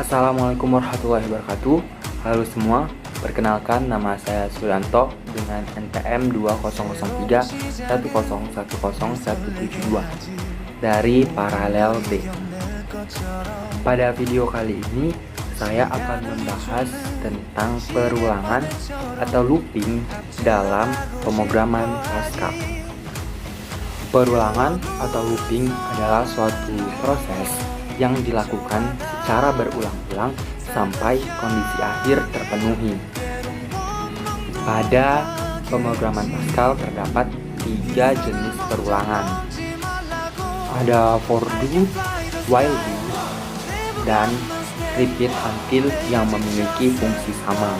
Assalamualaikum warahmatullahi wabarakatuh. Halo semua, perkenalkan nama saya Suryanto dengan NPM 200310101172 dari Paralel B. Pada video kali ini saya akan membahas tentang perulangan atau looping dalam pemrograman Pascal. Perulangan atau looping adalah suatu proses yang dilakukan secara berulang-ulang sampai kondisi akhir terpenuhi. Pada pemrograman Pascal terdapat 3 jenis perulangan. Ada for do, while do, dan repeat until yang memiliki fungsi sama.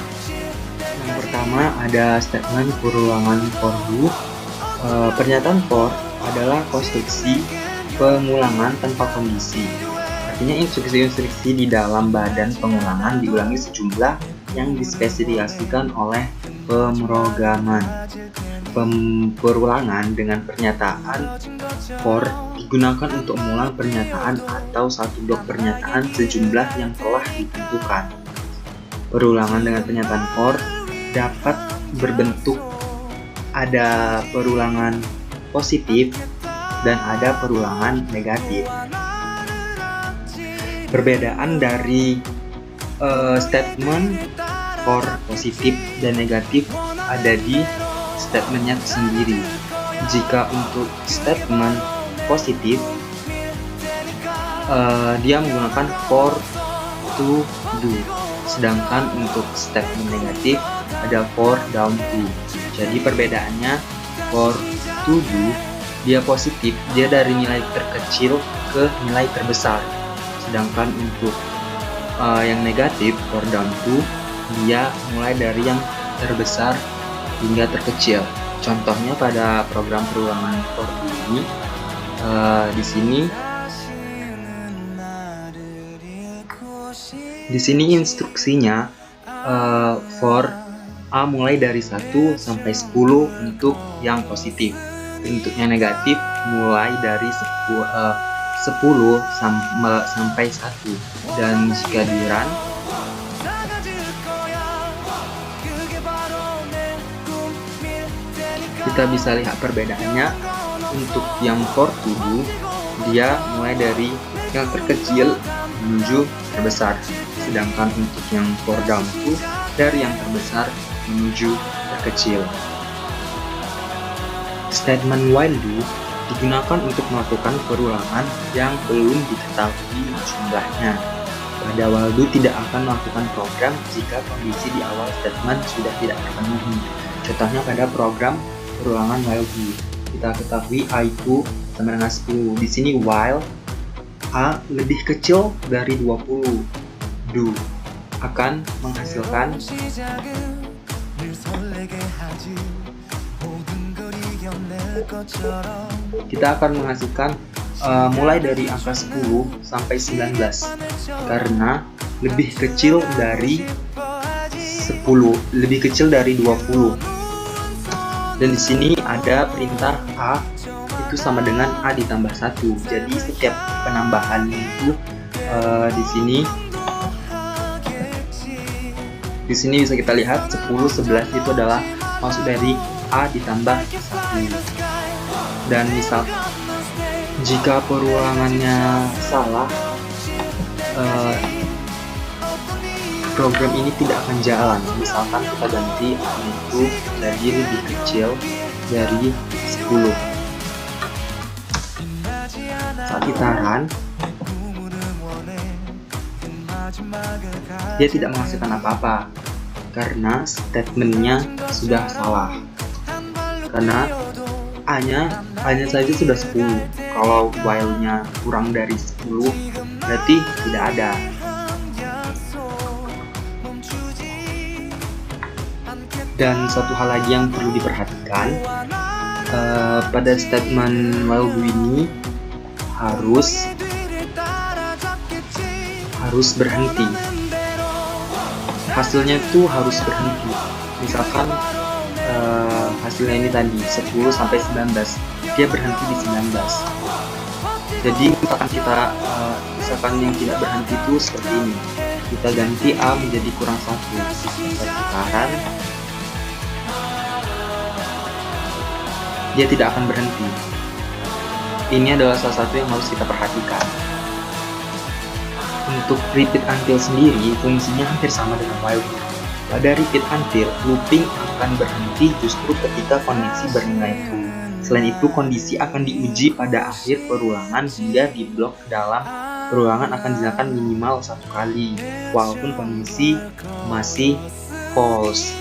Yang pertama ada statement perulangan for do. Pernyataan for adalah konstruksi pengulangan tanpa kondisi. Artinya instruksi-instruksi di dalam badan pengulangan diulangi sejumlah yang dispesifikasikan oleh pemrograman. Perulangan dengan pernyataan for digunakan untuk mengulang pernyataan atau satu blok pernyataan sejumlah yang telah ditentukan. Perulangan dengan pernyataan for dapat berbentuk ada perulangan positif dan ada perulangan negatif. Perbedaan dari statement for positif dan negatif ada di statementnya sendiri. Jika untuk statement positif dia menggunakan for to do, sedangkan untuk statement negatif ada for down to. Jadi perbedaannya for to do dia positif, dia dari nilai terkecil ke nilai terbesar. Sedangkan untuk yang negatif for down to dia mulai dari yang terbesar hingga terkecil. Contohnya pada program perulangan for do ini di sini instruksinya for A mulai dari 1 sampai 10 untuk yang positif. Bentuknya negatif mulai dari 10 sampai 1. Dan jika di run kita bisa lihat perbedaannya. Untuk yang for to do dia mulai dari yang terkecil menuju terbesar, sedangkan untuk yang for down to dari yang terbesar menuju terkecil. Statement while do digunakan untuk melakukan perulangan yang belum diketahui jumlahnya. Pada while do tidak akan melakukan program jika kondisi di awal statement sudah tidak terpenuhi. Contohnya pada program perulangan while do kita ketahui A itu sama dengan 10. Di sini while A lebih kecil dari 20, do akan menghasilkan mulai dari angka 10 sampai 19 karena lebih kecil dari 10, lebih kecil dari 20. Dan di sini ada perintah A itu sama dengan A ditambah 1. Jadi setiap penambahan itu di sini bisa kita lihat 10, 11 itu adalah maksud dari A ditambah 1. Dan misal jika perulangannya salah, program ini tidak akan jalan. Misalkan kita ganti A itu jadi lebih kecil dari 10. Saat kita run, dia tidak menghasilkan apa-apa karena statementnya sudah salah. Karena A-nya saja sudah 10. Kalau while-nya kurang dari 10 berarti tidak ada. Dan satu hal lagi yang perlu diperhatikan, pada statement while do ini harus berhenti. Hasilnya itu harus berhenti. Misalkan hasilnya ini tadi 10 sampai 19, dia berhenti di 19. Jadi misalkan yang tidak berhenti itu seperti ini. kita ganti A menjadi kurang 1. Putaran, dia tidak akan berhenti. Ini adalah salah satu yang harus kita perhatikan. Untuk repeat until sendiri, fungsinya hampir sama dengan while. Pada repeat until, looping akan berhenti justru ketika kondisi bernilai true. Selain itu, kondisi akan diuji pada akhir perulangan hingga di blok dalam perulangan akan dinyalakan minimal 1 kali, walaupun kondisi masih false.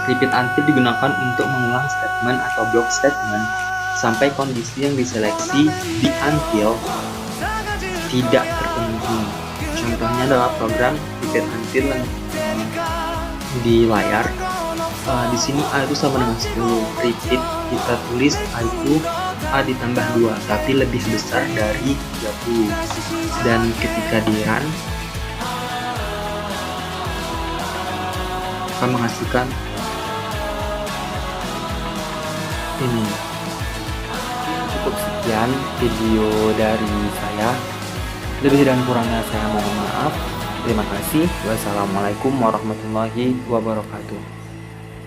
Repeat until digunakan untuk mengulang statement atau blok statement sampai kondisi yang diseleksi di until tidak terpenuhi. Contohnya adalah program repeat until di layar. Di sini A itu sama dengan 10. Repeat kita tulis A itu A ditambah 2, tapi lebih besar dari 30. Dan ketika di run akan menghasilkan ini. Cukup sekian video dari saya. Lebih dan kurangnya saya mohon maaf. Terima kasih. Wassalamualaikum warahmatullahi wabarakatuh.